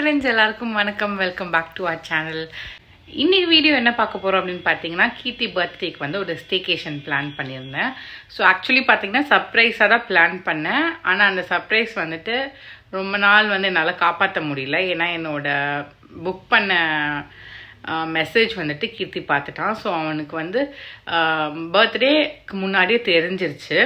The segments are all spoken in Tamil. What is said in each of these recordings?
ஃப்ரெண்ட்ஸ் எல்லாருக்கும் வணக்கம். Welcome back to our channel. இன்னைக்கு வீடியோ என்ன பார்க்க போகிறோம் அப்படின்னு பார்த்தீங்கன்னா, கீர்த்தி பர்த்டேக்கு வந்து ஒரு ஸ்டேகேஷன் பிளான் பண்ணியிருந்தேன். ஸோ ஆக்சுவலி பார்த்தீங்கன்னா சர்ப்ரைஸாக தான் பிளான் பண்ணேன். ஆனால் அந்த சர்ப்ரைஸ் வந்துட்டு ரொம்ப நாள் வந்து என்னால் காப்பாற்ற முடியல. ஏன்னா என்னோட புக் பண்ண மெசேஜ் வந்துட்டு கீர்த்தி பார்த்துட்டான். ஸோ அவனுக்கு வந்து பர்த்டேக்கு முன்னாடியே தெரிஞ்சிருச்சு.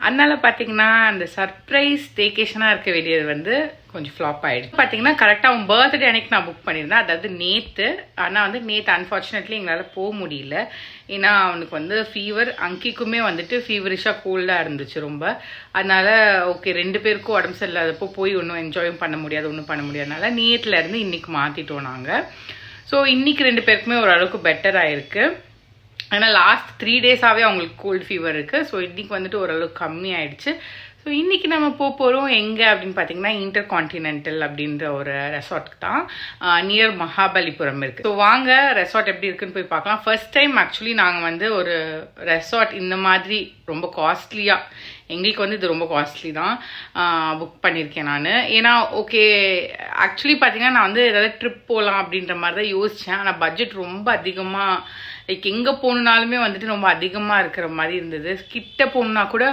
அதனால பார்த்தீங்கன்னா அந்த சர்ப்ரைஸ் ஸ்டேகேஷனாக இருக்க வேண்டியது வந்து கொஞ்சம் ஃப்ளாப் ஆகிடுச்சு. பார்த்தீங்கன்னா கரெக்டாக அவன் பர்த்டே அன்னைக்கு நான் புக் பண்ணியிருந்தேன், அதாவது நேற்று. ஆனால் வந்து நேற்று அன்ஃபார்ச்சுனேட்லி எங்களால் போக முடியல. ஏன்னா அவனுக்கு வந்து ஃபீவர், அங்கிக்குமே வந்துட்டு ஃபீவரிஷாக கோல்டாக இருந்துச்சு ரொம்ப. அதனால ஓகே, 2 பேருக்கும் உடம்பு சரியில்லாதப்போ போய் ஒன்றும் என்ஜாயும் பண்ண முடியாது, ஒன்றும் பண்ண முடியாதனால நேற்றுலேருந்து இன்றைக்கி மாற்றிட்டோம் நாங்கள். ஸோ இன்றைக்கி 2 பேருக்குமே ஓரளவுக்கு பெட்டர் ஆகிருக்கு. ஏன்னா லாஸ்ட் 3 டேஸாகவே அவங்களுக்கு கோல்டு ஃபீவர் இருக்குது. ஸோ இன்றைக்கி வந்துட்டு ஓரளவுக்கு கம்மி ஆயிடுச்சு. ஸோ இன்றைக்கி நம்ம போகிறோம் எங்கே அப்படின்னு பார்த்தீங்கன்னா, இன்டர் கான்டினென்டல் அப்படின்ற ஒரு ரெசார்ட்டுக்கு தான், நியர் மகாபலிபுரம் இருக்குது. ஸோ வாங்க ரெசார்ட் எப்படி இருக்குன்னு போய் பார்க்கலாம். ஃபர்ஸ்ட் டைம் ஆக்சுவலி நாங்கள் வந்து ஒரு ரெசார்ட் இந்த மாதிரி ரொம்ப காஸ்ட்லியாக, எங்களுக்கு வந்து இது ரொம்ப காஸ்ட்லி தான் புக் பண்ணியிருக்கேன் நான். ஏன்னா ஓகே, ஆக்சுவலி பார்த்தீங்கன்னா நான் வந்து ஏதாவது ட்ரிப் போகலாம் அப்படின்ற மாதிரி தான் யோசித்தேன். ஆனால் பட்ஜெட் ரொம்ப அதிகமாக, லைக் எங்கே போகணுன்னாலுமே வந்துட்டு ரொம்ப அதிகமாக இருக்கிற மாதிரி இருந்தது. கிட்ட போகணுன்னா கூட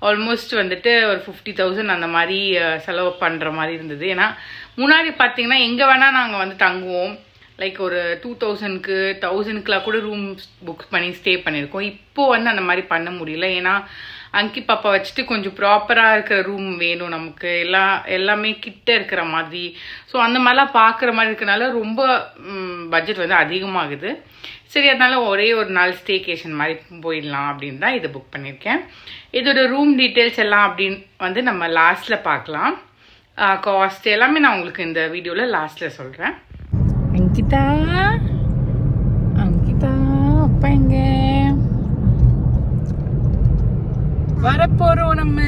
ஆல்மோஸ்ட் வந்துட்டு ஒரு 50,000 அந்த மாதிரி செலவு பண்ணுற மாதிரி இருந்தது. ஏன்னா முன்னாடி பார்த்தீங்கன்னா எங்கே வேணால் நாங்கள் வந்து தங்குவோம், லைக் ஒரு 2000க்கு 1000க்குலாம் கூட ரூம் புக் பண்ணி ஸ்டே பண்ணியிருக்கோம். இப்போது வந்து அந்த மாதிரி பண்ண முடியல. ஏன்னா அங்கி பாப்பா வச்சுட்டு கொஞ்சம் ப்ராப்பராக இருக்கிற ரூம் வேணும் நமக்கு, எல்லாமே கிட்ட இருக்கிற மாதிரி. ஸோ அந்த மாதிரிலாம் பார்க்குற மாதிரி இருக்கனால ரொம்ப பட்ஜெட் வந்து அதிகமாகுது. சரி, அதனால ஒரே ஒரு நாள் ஸ்டேகேஷன் மாதிரி போயிடலாம் அப்படின்னு தான் இதை புக் பண்ணியிருக்கேன். இதோட ரூம் டீட்டெயில்ஸ் எல்லாம் அப்படின்னு வந்து நம்ம லாஸ்ட்டில் பார்க்கலாம். காஸ்ட் எல்லாமே நான் உங்களுக்கு இந்த வீடியோவில் லாஸ்ட்டில் சொல்கிறேன். அங்கிதா அப்பா எங்க வரப்போறோம் நம்ம.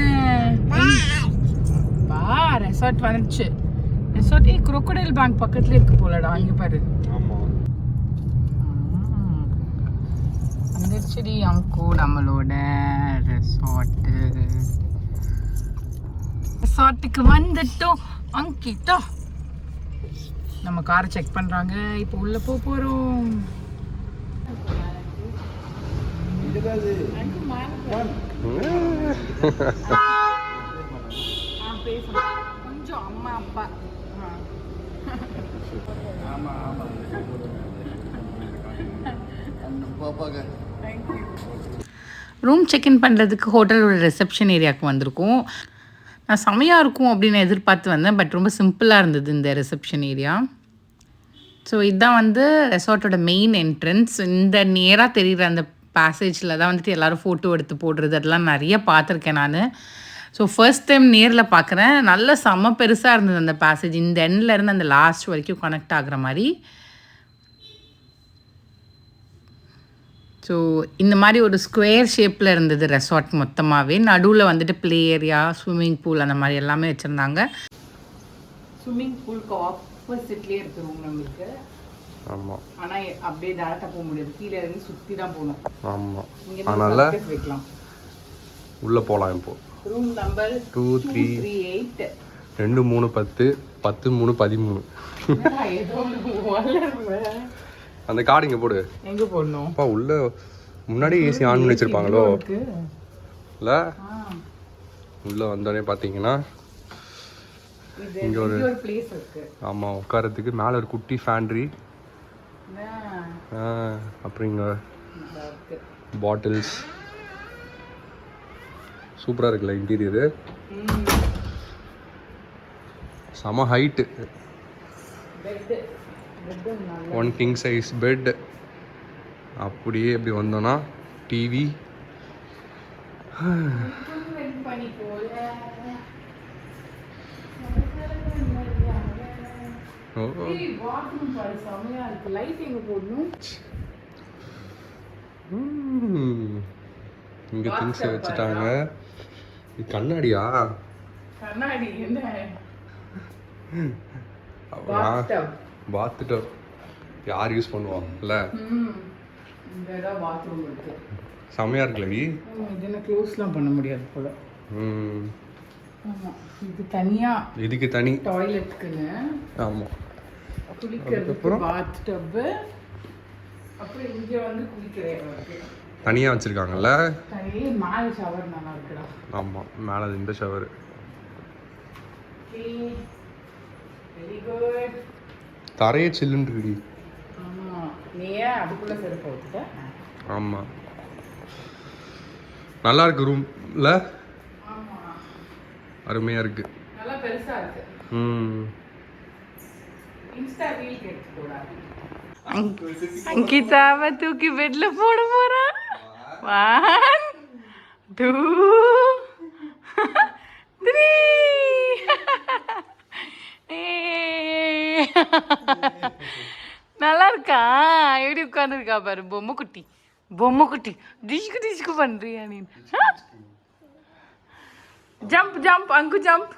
ரெசார்ட் வந்துச்சு. ரெசார்ட் crocodile பேங்க் பக்கத்துல இருக்கு போலடா, அங்க பாரு. வந்துருச்சுடி அங்கு நம்மளோட ரெசார்ட்டுக்கு வந்துட்டோம். அங்கிட்டா நம்ம காரை செக் பண்றாங்க. இப்போ உள்ள போறோம். கொஞ்சம் அம்மா அப்பா ரூம் செக்இன் பண்ணுறதுக்கு ஹோட்டலோட ரிசப்ஷன் ஏரியாவுக்கு வந்திருக்கோம். நான் செமையாக இருக்கும் அப்படின்னு எதிர்பார்த்து வந்தேன், பட் ரொம்ப சிம்பிளாக இருந்தது இந்த ரிசப்ஷன் ஏரியா. ஸோ இதுதான் வந்து ரெசார்ட்டோட மெயின் என்ட்ரன்ஸ். இந்த நேராக தெரிகிற அந்த பேசேஜில் தான் வந்துட்டு எல்லோரும் ஃபோட்டோ எடுத்து போடுறது, அதெல்லாம் நிறைய பார்த்துருக்கேன் நான். ஸோ ஃபர்ஸ்ட் டைம் நேரில் பார்க்குறேன். நல்ல செம்ம பெருசாக இருந்தது அந்த பேசேஜ், இந்த எண்ட்லேருந்து அந்த லாஸ்ட் வரைக்கும் கனெக்ட் ஆகுற மாதிரி. ஸோ இந்த மாதிரி ஒரு ஸ்கொயர் ஷேப்பில் இருந்தது ரெசார்ட் மொத்தமாகவே. நடுவில் வந்துட்டு ப்ளே ஏரியா, ஸ்விம்மிங் பூல் அந்த மாதிரி எல்லாமே வச்சுருந்தாங்க. ஸ்விம்மிங் பூலுக்கு ஆப்போசிட்லேயே இருக்கு ரூம் நம்மளுக்கு. ஆமாம், ஆனால் அப்படியே டேரெக்டாக போக முடியாது, கீழே இருந்து சுற்றி தான் போகணும். ஆமாம், அதனால் வைக்கலாம், உள்ளே போகலாம். இப்போ ரூம் நம்பர் 2338 23 10 10 3 13. அந்த கார்டு இங்கே போடு. எங்கே போடணும்? அப்பா உள்ள முன்னாடி ஏசி ஆன் பண்ணி வச்சுருப்பாங்களோ இல்லை? உள்ளே வந்தோடனே பார்த்தீங்கன்னா இங்கே ஒரு பிளேஸ் இருக்கு. ஆமாம், உட்காரத்துக்கு மேலே ஒரு குட்டி ஃபேண்ட்ரி, அப்புறம் இங்கே பாட்டில்ஸ். சூப்பராக இருக்குல்ல இன்டீரியரு, செம ஹைட்டு. 1 king size bed. அப்படியே எப்படி வந்தோன்னா டிவி. இங்கே திங்ஸ் வச்சுட்டாங்க. இது கண்ணாடியா? கண்ணாடி என்ன? பாத்டப் யார் யூஸ் பண்ணுவாங்கல்ல? செமையாக இருக்குல்ல வி? இதெல்லாம் க்ளோஸ்லாம் பண்ண முடியாது போல. இது தனியா, இதுக்கு தனி டாய்லெட்டுக்குன்னு. ஆமாம், குளிக்கிறதுக்கு பாத் டப். அப்புறம் இங்க வந்து குளிக்கிற இடம் இருக்கு. தனியா வச்சிருக்காங்கல்ல. தனியே மேல ஷவர் நல்லா இருக்குடா. ஆமா மேல இந்த ஷவர். Very good. தரையே சில்லுன்னு இருக்குடி. ஆமா நீ அதுக்குள்ள செருப்பு போட்டுட்ட. ஆமா நல்லா இருக்கு ரூம்ல. ஆமா அருமையா இருக்கு. நல்லா பெருசா இருக்கு. இன்ஸ்டா ரீல் எடுத்து போடாது. அங்கிதாவை தூக்கி பெட்ல போட போறா. 1 2 3. நல்லா இருக்கா? எப்படி உட்காந்துருக்கா பாரு பொம்மை குட்டி. பொம்மை குட்டி டிஷ்கு டிஷ்கு பண்றியா நீ? ஜம்ப் ஜம்ப் அங்கு ஜம்ப்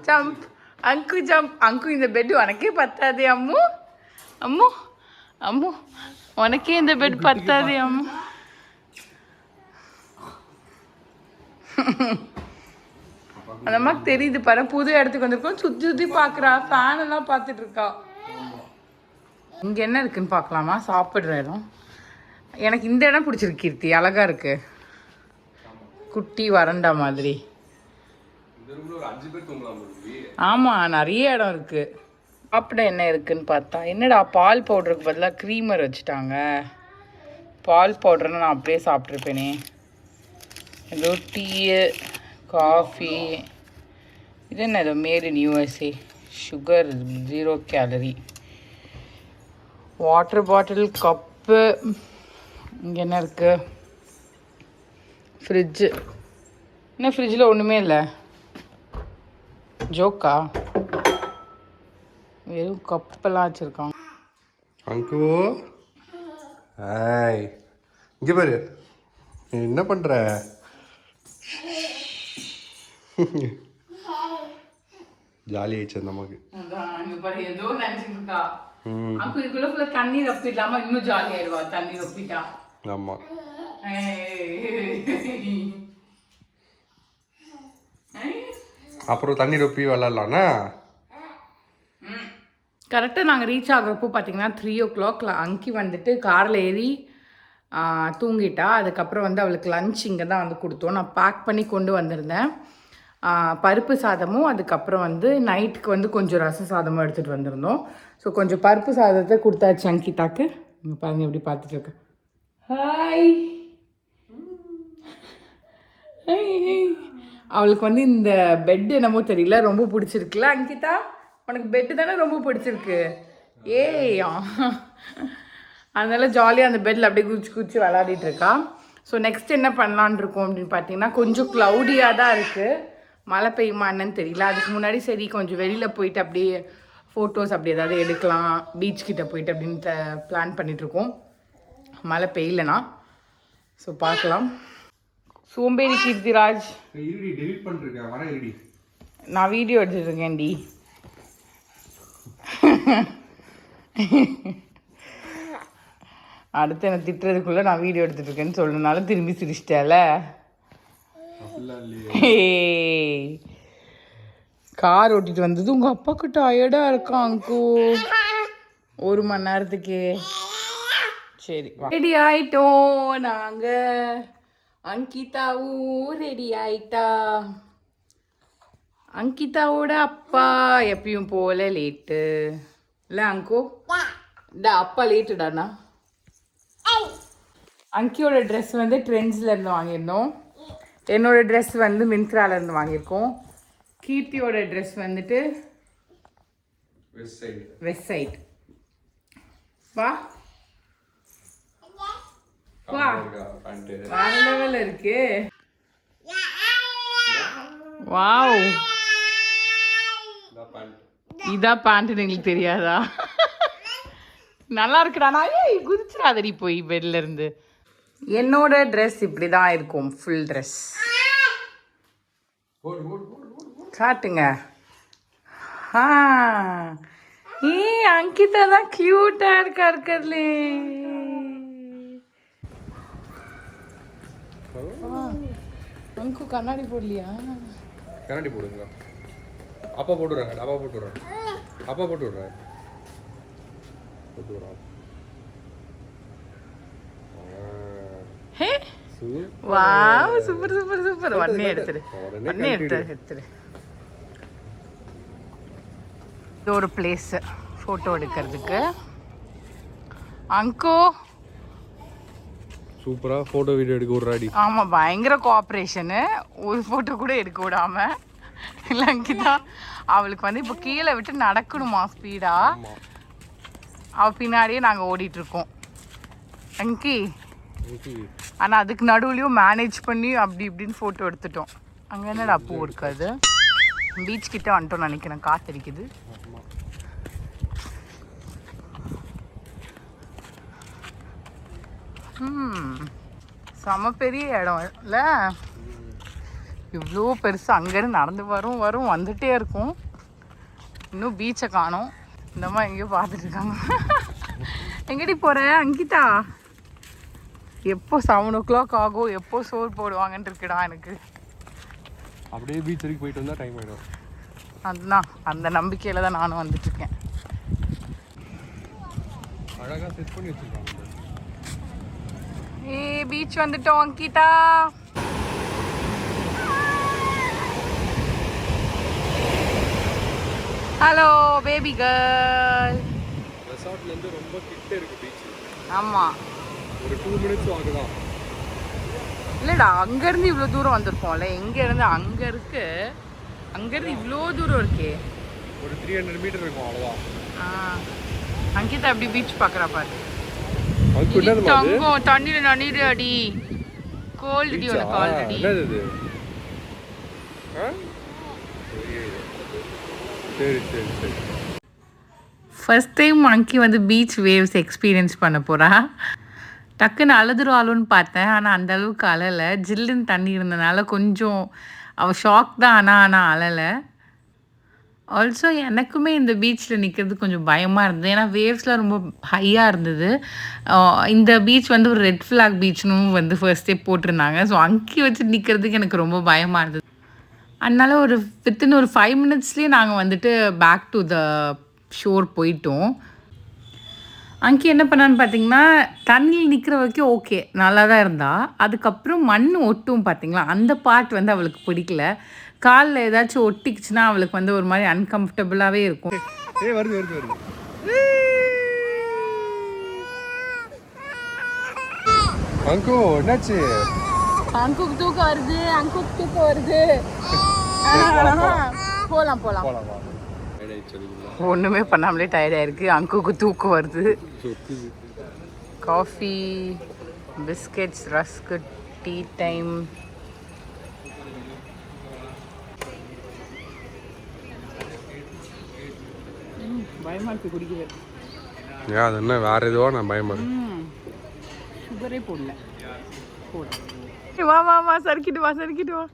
ஜம்ப் அங்கு ஜம்ப். அங்கு இந்த பெட் உனக்கே பத்தாதே அம்மு. அம்மு அம்மு உனக்கே இந்த பெட் பத்தாதே அம்மு. அந்த மாதிரி தெரியுது பாரு. புது இடத்துக்கு வந்திருக்கோம். சுற்றி சுற்றி பார்க்குறா. ஃபேன் எல்லாம் பார்த்துட்டு இருக்கா. இங்கே என்ன இருக்குன்னு பார்க்கலாமா? சாப்பிட்ற இடம். எனக்கு இந்த இடம் பிடிச்சிருக்கு கீர்த்தி. அழகா இருக்கு. குட்டி வறண்டா மாதிரி. ஆமாம் நிறைய இடம் இருக்கு. சாப்பிட என்ன இருக்குன்னு பார்த்தா என்னடா பால் பவுடருக்கு பதிலாக க்ரீமர் வச்சுட்டாங்க. பால் பவுடர்னு நான் அப்படியே சாப்பிட்ருப்பேனே. ஏதோ டீ காஃபி. இது என்ன ஏதோ made in USA. Sugar 0 calorie. Water bottle cup. இங்கே என்ன இருக்குது? ஃப்ரிட்ஜு. என்ன ஃப்ரிட்ஜில் ஒன்றுமே இல்லை. ஜோக்கா? வெறும் கப்பெல்லாம் வச்சுருக்காங்க. அங்கு ஹாய் இங்கே பாரு என்ன பண்ணுற? ஜாலி ஆயிடுச்சு அந்த நமக்கு. ஏதோ நினச்சிருக்கா. அப்போ இதுக்குள்ள தண்ணி ரப்பிடலாமா? இன்னும் ஜாலி ஆயிடுவா தண்ணி ரப்பிட்டா. ஆமா அப்புறம் தண்ணி ரொப்பி விளாட்லாண்ணா. கரெக்டாக நாங்கள் ரீச் ஆகிறப்போ பார்த்தீங்கன்னா 3 o'clock. அங்கி வந்துட்டு காரில் ஏறி தூங்கிட்டா. அதுக்கப்புறம் வந்து அவளுக்கு லன்ச் இங்கே தான் வந்து கொடுத்தோம். நான் பேக் பண்ணி கொண்டு வந்திருந்தேன். பருப்பு சாதமும் அதுக்கப்புறம் வந்து நைட்டுக்கு வந்து கொஞ்சம் ரச சாதமும் எடுத்துகிட்டு வந்திருந்தோம். ஸோ கொஞ்சம் பருப்பு சாதத்தை கொடுத்தாச்சு அங்கிதாக்கு. பாருங்கள் எப்படி பார்த்துட்டு இருக்கேன். ஹாய். அவளுக்கு வந்து இந்த பெட் என்னமோ தெரியல ரொம்ப பிடிச்சிருக்குல்ல அங்கிதா? உனக்கு பெட்டு தானே ரொம்ப பிடிச்சிருக்கு. ஏய் அதனால ஜாலியாக அந்த பெட்டில் அப்படியே குச்சி விளாடிட்டு இருக்கா. ஸோ நெக்ஸ்ட் என்ன பண்ணலான் இருக்கோம் அப்படின்னு பார்த்தீங்கன்னா கொஞ்சம் க்ளவுடியாக தான் இருக்குது. மழை பெய்யுமா என்னன்னு தெரியல. அதுக்கு முன்னாடி சரி கொஞ்சம் வெளியில் போயிட்டு அப்படியே ஃபோட்டோஸ் அப்படி ஏதாவது எடுக்கலாம் பீச் கிட்ட போயிட்டு அப்படின்ட்டு பிளான் பண்ணிகிட்ருக்கோம். மழை பெய்யலனா ஸோ பார்க்கலாம். சோம்பேறி கீர்த்திராஜ். நான் வீடியோ எடுத்துட்ருக்கேன்டி. அடுத்து என்னை திட்டுறதுக்குள்ளே நான் வீடியோ எடுத்துட்ருக்கேன்னு சொல்லணுனாலும் திரும்பி சிரிச்சிட்டேல. கார் ஓட்டிட்டு வந்தது உங்கள் அப்பாவுக்கு டயர்டாக இருக்கான் அங்கு 1 மணி நேரத்துக்கு. சரி ரெடி ஆயிட்டோம் நாங்கள். அங்கிதாவும் ரெடி ஆயிட்டா. அங்கிதாவோட அப்பா எப்பயும் போல லேட்டு இல்லை அங்கோ? அப்பா லேட்டுடாண்ணா. அங்கியோட ட்ரெஸ் வந்து ட்ரெண்ட்ஸ்லேருந்து வாங்கியிருந்தோம். என்னோட ட்ரெஸ் வந்து மிந்த்ராலேருந்து வாங்கியிருக்கோம். கீர்த்தியோட ட்ரெஸ் வந்துட்டு வெஸ்ட் சைட். வா வா வேற லெவல்ல இருக்கு. வாவ் இதான் பேண்ட் எங்களுக்கு தெரியாதா? நல்லா இருக்குடா. ஏய் குதிச்சிடாதடி போய் பெட்ல இருந்து. என்னோட ட்ரெஸ் இப்படி தான் இருக்கும். ஃபுல் ட்ரெஸ் காட்டுங்க. அங்கிதா தான் கியூட்டா இருக்கா இருக்கிறதுலே. அங்கு கண்ணாடி போடலையா? கண்ணாடி போடுங்க. அப்பா போட்டு விடுறாங்க. அப்பா போட்டு விடுறாங்க. அப்பா போட்டு விடுறாங்க. Hey wow super super super வண்ணே எடுத்துரு இது ஒரு பிளேஸ் ஃபோட்டோ எடுக்கிறதுக்கு. அங்கோ சூப்பரா ஃபோட்டோ வீடியோ எடுக்க விடுறாடி. ஆமாம் பயங்கர கோஆப்ரேஷனு, ஒரு ஃபோட்டோ கூட எடுக்க விடாம. இல்லை அங்கிதா அவளுக்கு வந்து இப்போ கீழே விட்டு நடக்கணுமா ஸ்பீடா, அவள் பின்னாடியே நாங்கள் ஓடிட்டுருக்கோம் அங்கி. ஆனால் அதுக்கு நடுவுலையும் மேனேஜ் பண்ணி அப்படி இப்படின்னு ஃபோட்டோ எடுத்துட்டோம். அங்கே என்னடா பூ இருக்காது, பீச் கிட்ட வந்துட்டோம் நினைக்கிறேன், காத்தடிக்குது. செம பெரிய இடம் இல்லை, இவ்வளோ பெருசு. அங்கேருந்து நடந்து வரும் வந்துகிட்டே இருக்கும். இன்னும் பீச்சை காணோம். இந்த மாதிரி எங்கேயோ பார்த்துட்டு இருக்காங்க. எங்கடி போகிற அங்கிதா? எப்போ 7 o'clock ஆகும், எப்போ சோறு போடுவாங்கன்னு இருக்குடா எனக்கு. அப்படியே பீச் வரைக்கும் போயிட்டு வந்தால் டைம் ஆகிடும். அதுதான் அந்த நம்பிக்கையில் தான் நானும் வந்துட்டுருக்கேன். அழகாக செட் பண்ணி வச்சுருக்காங்க. பீச் வந்துட்டோம் அங்கிதா. Hello baby girl. ரெசார்ட்லேருந்து ரொம்ப கிட்ட இருக்கு பீச். ஆமாம் ஒரு 2 minutes ஆகுதான். இல்லைடா அங்கேருந்து இவ்வளோ தூரம் வந்திருக்கோம்ல, எங்கேருந்து அங்கே இருக்கு, அங்கேருந்து இவ்வளோ தூரம் இருக்கே. ஒரு 300 மீட்டர் இருக்கும் அவ்வளோதான். அங்கிதா அப்படி பீச் பார்க்குறா பாரு. தங்கம் தண்ணியில் நனிடு அடி, கோல்டு டி உனக்கு ஆல்ரெடி. சரி சரி சரி. ஃபர்ஸ்ட் டைம் மங்கி வந்து பீச் வேவ்ஸ் எக்ஸ்பீரியன்ஸ் பண்ண போகிறா. டக்குன்னு அழுதுருவாளுன்னு பார்த்தேன், ஆனால் அந்த அளவுக்கு அழலை. ஜில்லுன்னு தண்ணி இருந்தனால கொஞ்சம் அவள் ஷாக் தான், ஆனால் அழலை. ஆல்சோ எனக்குமே இந்த பீச்சில் நிற்கிறது கொஞ்சம் பயமாக இருந்தது, ஏன்னா வேவ்ஸ்லாம் ரொம்ப ஹையாக இருந்தது. இந்த பீச் வந்து ஒரு ரெட் ஃப்ளாக் பீச்னு வந்து ஃபர்ஸ்டே போட்டிருந்தாங்க. ஸோ அங்கே வச்சு நிற்கிறதுக்கு எனக்கு ரொம்ப பயமாக இருந்தது. அதனால வித்தின் ஒரு 5 minutesலேயே நாங்கள் வந்துட்டு பேக் டு த ஷோர் போயிட்டோம். அங்கே என்ன பண்ணான்னு பார்த்தீங்கன்னா, தண்ணியில் நிற்கிற வரைக்கும் ஓகே நல்லா தான் இருந்தா. அதுக்கப்புறம் மண் ஒட்டும் பார்த்தீங்களா, அந்த பார்ட் வந்து அவளுக்கு பிடிக்கல. காலில் ஏதாச்சும் ஒட்டிக்குச்சுன்னா அவளுக்கு வந்து ஒரு மாதிரி அன்கம்ஃபர்டபுளாகவே இருக்கும். வருது வருது வருது. அங்கு என்னாச்சு? அங்குக்கு தூக்கம் வருது, அங்குக்கு தூக்கம் வருது. போகலாம் போகலாம். ஒன்றுமே பண்ணாமலே டயர்டாக இருக்குது. அங்குக்கு தூக்கம் வருது. Coffee, biscuits, rusk, tea time. பயமாக இருக்குது குடிக்கிறது. ஏன் அது என்ன வேறு எதுவோ நான் பயமாக சுகரே போடல. வா வா வா சறுக்கிட்டு வா சறுக்கிட்டு வா.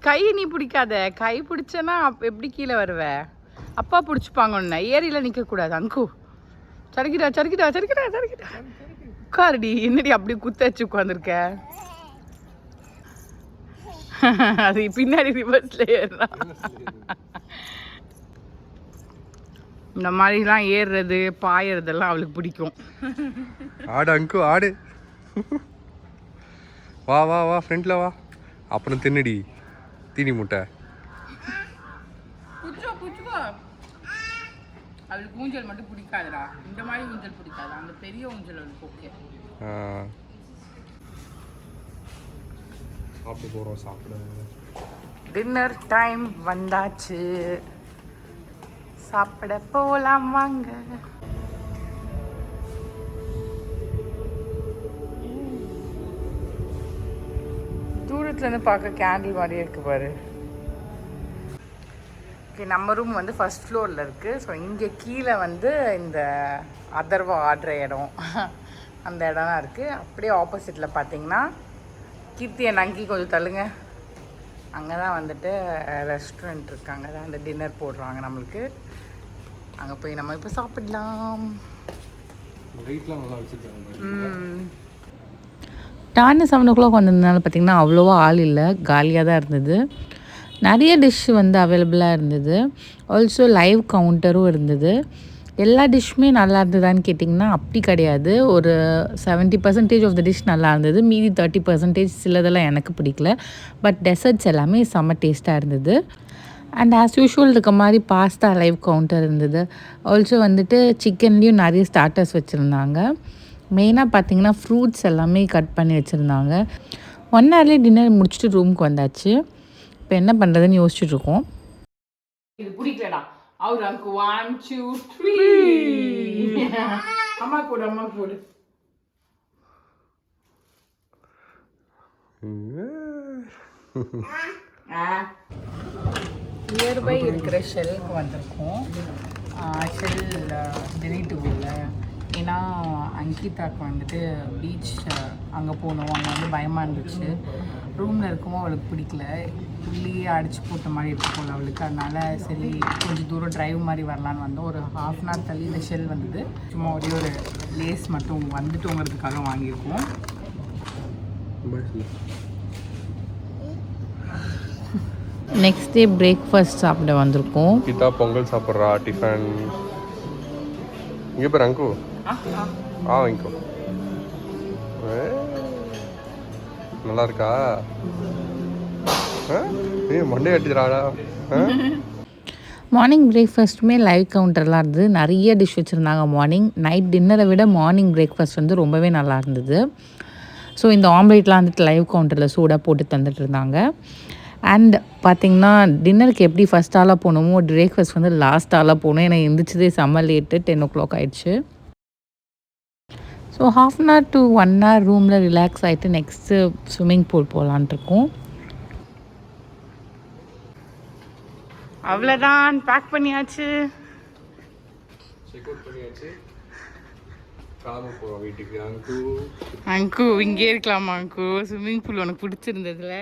கை நீ பிடிக்காத, கை பிடிச்சனா எப்படி கீழே வருவ? அப்பா பிடிச்சிப்பாங்க ஒன்று, ஏரியில் நிற்கக்கூடாது. அங்கு சறுக்கிட்டா சறுக்கிட்டா சறுக்கிட்டா சறுக்கிட்டா. உட்காருடி, என்னடி அப்படி குத்தச்சு உட்காந்துருக்க? அது பின்னாடி ரிவர்ஸில் ஏறுறா. இந்த மாதிரிலாம் ஏறுறது பாயறதெல்லாம் அவளுக்கு பிடிக்கும். ஆடு அங்கு ஆடு. வா வா வா ஃப்ரெண்டில் வா, அப்புறம் தின்னுடி தீனி முட்டை. அவளுக்கு ஊஞ்சல் மட்டும் பிடிக்காதுடா, இந்த மாதிரி ஊஞ்சல் பிடிக்காது, அந்த பெரிய ஊஞ்சல் அவளுக்கு ஓகே. சாப்பிட்டு போகிறோம், சாப்பிட டின்னர் டைம் வந்தாச்சு, சாப்பிட போகலாம் வாங்க. தூரத்துலேருந்து பார்க்க கேண்டில் மாதிரியே இருக்கு பாரு. ஓகே, நம்ம ரூம் வந்து ஃபர்ஸ்ட் ஃப்ளோரில் இருக்குது. ஸோ இங்கே கீழே வந்து இந்த அதர்வா ஆடுற இடம் அந்த இடம் தான் இருக்குது. அப்படியே ஆப்போசிட்டில் பார்த்தீங்கன்னா கீர்த்தியை நங்கி கொஞ்சம் தள்ளுங்க, அங்கே தான் வந்துட்டு ரெஸ்டாரண்ட் இருக்குது. அங்கே தான் அந்த டின்னர் போடுறாங்க நம்மளுக்கு. அங்கே போய் நம்ம இப்போ சாப்பிடலாம். டான்னு 7 o'clock வந்ததுனால பார்த்திங்கன்னா அவ்வளோவா ஆள் இல்லை, காலியாக தான் இருந்தது. நிறைய டிஷ் வந்து அவைலபிளாக இருந்தது. ஆல்சோ லைவ் கவுண்டரும் இருந்தது. எல்லா டிஷ்ஷுமே நல்லா இருந்ததான்னு கேட்டிங்கன்னா அப்படி கிடையாது. ஒரு 70% ஆஃப் த டிஷ் நல்லா இருந்தது. மீதி 30% சிலதெல்லாம் எனக்கு பிடிக்கல. பட் டெசர்ட்ஸ் எல்லாமே செம்ம டேஸ்ட்டாக இருந்தது. அண்ட் ஆஸ் யூஷுவல் இருக்க மாதிரி பாஸ்தா லைவ் கவுண்டர் இருந்தது. ஆல்சோ வந்துட்டு சிக்கன்லேயும் நிறைய ஸ்டார்டர்ஸ் வச்சுருந்தாங்க. மெயினாக பார்த்தீங்கன்னா ஃப்ரூட்ஸ் எல்லாமே கட் பண்ணி வச்சுருந்தாங்க. 1 ஹவர்லேயே டின்னர் முடிச்சுட்டு ரூமுக்கு வந்தாச்சு. இப்போ என்ன பண்ணுறதுன்னு யோசிச்சுட்ருக்கோம். இது பிடிக்கலடா. அவர் அங்கு 1 2 3 அம்மா போடு அம்மா போடு. நியர்பை இருக்கிற ஷெல்லுக்கு வந்திருக்கோம். ஷெல் டெலிட்டுவில் ஏன்னா அங்கிதாக்கு வந்துட்டு பீச் அங்கே போகணும். அங்கே வந்து பயமாக இருந்துச்சு. ரூமில் இருக்கவும் அவளுக்கு பிடிக்கல. உள்ளேயே அடிச்சு போட்ட மாதிரி இருக்கு போல் அவளுக்கு. அதனால் சரி கொஞ்சம் தூரம் ட்ரைவ் மாதிரி வரலான்னு வந்தோம். ஒரு 1/2 hour தள்ளி இந்த ஷெல் வந்தது. சும்மா ஒரே ஒரு லேஸ் மட்டும் வந்துட்டுங்கிறதுக்காக வாங்கியிருக்கோம். நெக்ஸ்ட் டே பிரேக்ஃபாஸ்ட் சாப்பிட வந்திருக்கோம். கீதா பொங்கல் சாப்பிட்றா டிஃபன். இங்கே பேர் அங்கு வாங்கிக்கோ. நல்லா இருக்கா? மண்டே அடிச்சிடாடா. மார்னிங் பிரேக்ஃபாஸ்ட்டுமே லைவ் கவுண்டர்லாம் இருந்தது. நிறைய டிஷ் வச்சுருந்தாங்க. மார்னிங் நைட் டின்னரை விட மார்னிங் பிரேக்ஃபாஸ்ட் வந்து ரொம்பவே நல்லா இருந்தது. ஸோ இந்த ஆம்லேட்லாம் வந்துட்டு லைவ் கவுண்டரில் சூடாக போட்டு தந்துட்டு இருந்தாங்க. அண்ட் பார்த்திங்கன்னா டின்னருக்கு எப்படி ஃபஸ்ட் ஆளாக போகணுமோ பிரேக்ஃபாஸ்ட் வந்து லாஸ்ட் ஆளாக போகணும். ஏன்னா எந்திரிச்சதே செம்ம லேட்டு 10 o'clock ஆயிடுச்சு. ஸோ 1/2 hour to 1 hour ரூமில் ரிலாக்ஸ் ஆகிட்டு நெக்ஸ்ட்டு ஸ்விம்மிங் பூல் போகலான்ட்ருக்கோம். அவ்வளோதான், பேக் பண்ணியாச்சு. வீட்டுக்கு அங்கு இங்கே இருக்கலாமா அங்கு? ஸ்விம்மிங் பூல் உனக்கு பிடிச்சிருந்ததுல?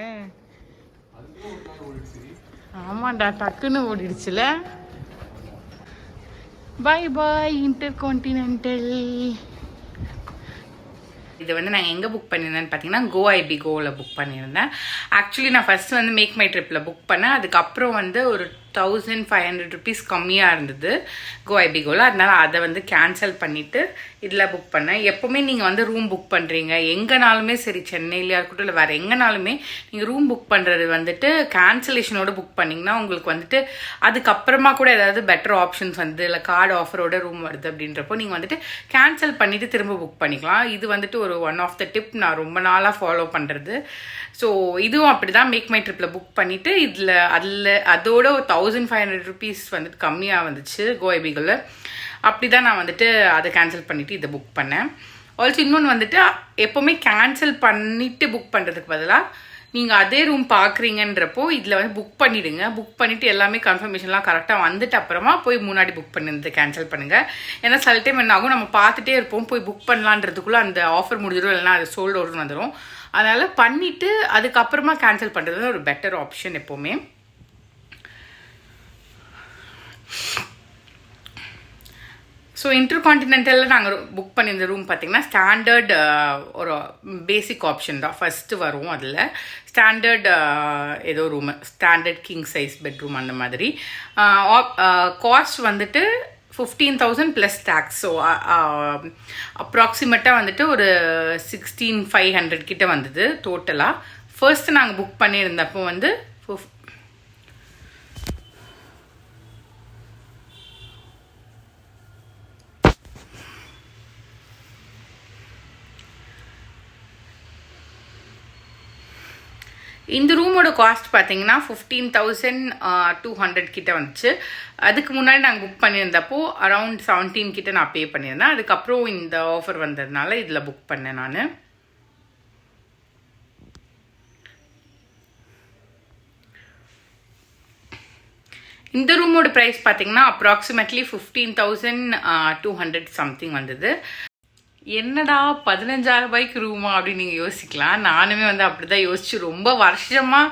ஆமாண்டா, டக்குன்னு ஓடிடுச்சுல. பாய் பாய் இன்டர்கான்டினென்டல். இது வந்து நான் எங்கே புக் பண்ணியிருந்தேன்னு பார்த்தீங்கன்னா கோஐபிகோவில் புக் பண்ணியிருந்தேன். ஆக்சுவலி நான் ஃபஸ்ட்டு வந்து மேக் மை ட்ரிப்பில் புக் பண்ணேன். அதுக்கப்புறம் வந்து ஒரு 1500 rupees கம்மியாக இருந்தது கோஐபிகோவில். அதனால் அதை வந்து கேன்சல் பண்ணிவிட்டு இதில் புக் பண்ணேன். எப்போவுமே நீங்கள் வந்து ரூம் புக் பண்ணுறீங்க எங்கேனாலுமே சரி, சென்னையிலையாக இருக்கட்டும் இல்லை வேறு எங்கேனாலுமே நீங்கள் ரூம் புக் பண்ணுறது வந்துட்டு கேன்சலேஷனோட புக் பண்ணிங்கன்னா உங்களுக்கு வந்துட்டு அதுக்கப்புறமா கூட ஏதாவது பெட்டர் ஆப்ஷன்ஸ் வந்து இல்லை கார்டு ஆஃபரோட ரூம் வருது அப்படின்றப்போ நீங்கள் வந்துட்டு கேன்சல் பண்ணிவிட்டு திரும்ப புக் பண்ணிக்கலாம். இது வந்துட்டு ஒரு ஒன் ஆஃப் த டிப் நான் ரொம்ப நாளாக ஃபாலோ பண்ணுறது. ஸோ இதுவும் அப்படி தான் மேக் மை ட்ரிப்பில் புக் பண்ணிவிட்டு அதோட 1500 rupees வந்துட்டு கம்மியாக வந்துச்சு கோஐபிகோவில். அப்படி தான் நான் வந்துட்டு அதை கேன்சல் பண்ணிவிட்டு இதை புக் பண்ணேன். ஆல்சோ இன்னொன்று வந்துட்டு எப்போவுமே கேன்சல் பண்ணிவிட்டு புக் பண்ணுறதுக்கு பதிலாக நீங்கள் அதே ரூம் பார்க்குறீங்கன்றப்போ இதில் வந்து புக் பண்ணிவிடுங்க. புக் பண்ணிவிட்டு எல்லாமே கன்ஃபர்மேஷன்லாம் கரெக்டாக வந்துட்டு அப்புறமா போய் முன்னாடி புக் பண்ணிருந்து கேன்சல் பண்ணுங்கள். ஏன்னா சில டைம் என்ன ஆகும், நம்ம பார்த்துட்டே இருப்போம், போய் புக் பண்ணலான்றதுக்குள்ளே அந்த ஆஃபர் முடிஞ்சிடும், இல்லைனா அது சோல்ட் அவுட்னு வந்துடும். அதனால் பண்ணிவிட்டு அதுக்கப்புறமா கேன்சல் பண்ணுறது ஒரு பெட்டர் ஆப்ஷன் எப்போவுமே. ஸோ இன்டர்கான்டினென்டலில் நாங்கள் புக் பண்ணியிருந்த ரூம் பார்த்திங்கன்னா ஸ்டாண்டர்ட் ஒரு பேசிக் ஆப்ஷன் தான் ஃபஸ்ட்டு வரும். அதில் ஸ்டாண்டர்ட் ஏதோ room, standard king size bedroom அந்த மாதிரி. காஸ்ட் வந்துட்டு 15,000 ப்ளஸ் டேக்ஸ். ஸோ அப்ராக்சிமேட்டாக வந்துட்டு ஒரு 16,500 கிட்ட வந்தது டோட்டலாக. ஃபர்ஸ்ட்டு நாங்கள் புக் பண்ணியிருந்தப்போ வந்து இந்த ரூமோட காஸ்ட் பார்த்தீங்கன்னா 15,200 கிட்ட வந்துச்சு. அதுக்கு முன்னாடி நாங்கள் புக் பண்ணியிருந்தப்போ அரவுண்ட் 17 கிட்ட நான் பே பண்ணியிருந்தேன். அதுக்கப்புறம் இந்த ஆஃபர் வந்ததுனால இதில் புக் பண்ணேன் நான். இந்த ரூமோட ப்ரைஸ் பார்த்தீங்கன்னா அப்ராக்சிமேட்லி 15,200 சம்திங் வந்தது. என்னடா 15,000 ரூபாய்க்கு ரூமா அப்படின்னு நீங்கள் யோசிக்கலாம். நானுமே வந்து அப்படி தான் யோசிச்சு ரொம்ப வருஷமாக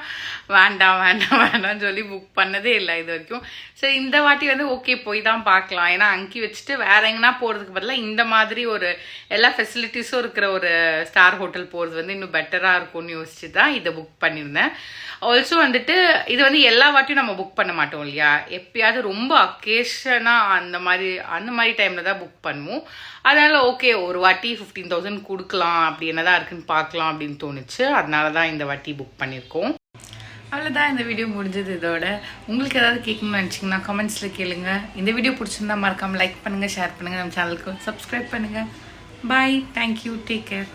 வேண்டாம் வேண்டாம் வேண்டாம்னு சொல்லி புக் பண்ணதே இல்லை இது வரைக்கும். சரி இந்த வாட்டி வந்து ஓகே போய் தான் பார்க்கலாம். ஏன்னா அங்கி வச்சுட்டு வேற எங்கன்னா போகிறதுக்கு பதிலாக இந்த மாதிரி ஒரு எல்லா ஃபெசிலிட்டிஸும் இருக்கிற ஒரு ஸ்டார் ஹோட்டல் போகிறது வந்து இன்னும் பெட்டராக இருக்கும்னு யோசிச்சு தான் இதை புக் பண்ணியிருந்தேன். ஆல்சோ வந்துட்டு இது வந்து எல்லா வாட்டியும் நம்ம புக் பண்ண மாட்டோம் இல்லையா, எப்பயாவது ரொம்ப அக்கேஷனாக அந்த மாதிரி டைமில் தான் புக் பண்ணுவோம். அதனால ஓகே ஒரு வாட்டி 15,000 கொடுக்கலாம் அப்படி என்னதான் இருக்குன்னு பார்க்கலாம் அப்படின்னு தோணுச்சு. அதனால தான் இந்த வாட்டி புக் பண்ணியிருக்கோம். அவ்வளோதான், இந்த வீடியோ முடிஞ்சது. இதோட உங்களுக்கு ஏதாவது கேட்கணும்னு நினச்சிங்கன்னா கமெண்ட்ஸில் கேளுங்க. இந்த வீடியோ பிடிச்சிருந்தா மறக்காமல் லைக் பண்ணுங்கள், ஷேர் பண்ணுங்கள், நம்ம சேனலுக்கு சப்ஸ்கிரைப் பண்ணுங்கள். பாய், தேங்க்யூ, டேக் கேர்.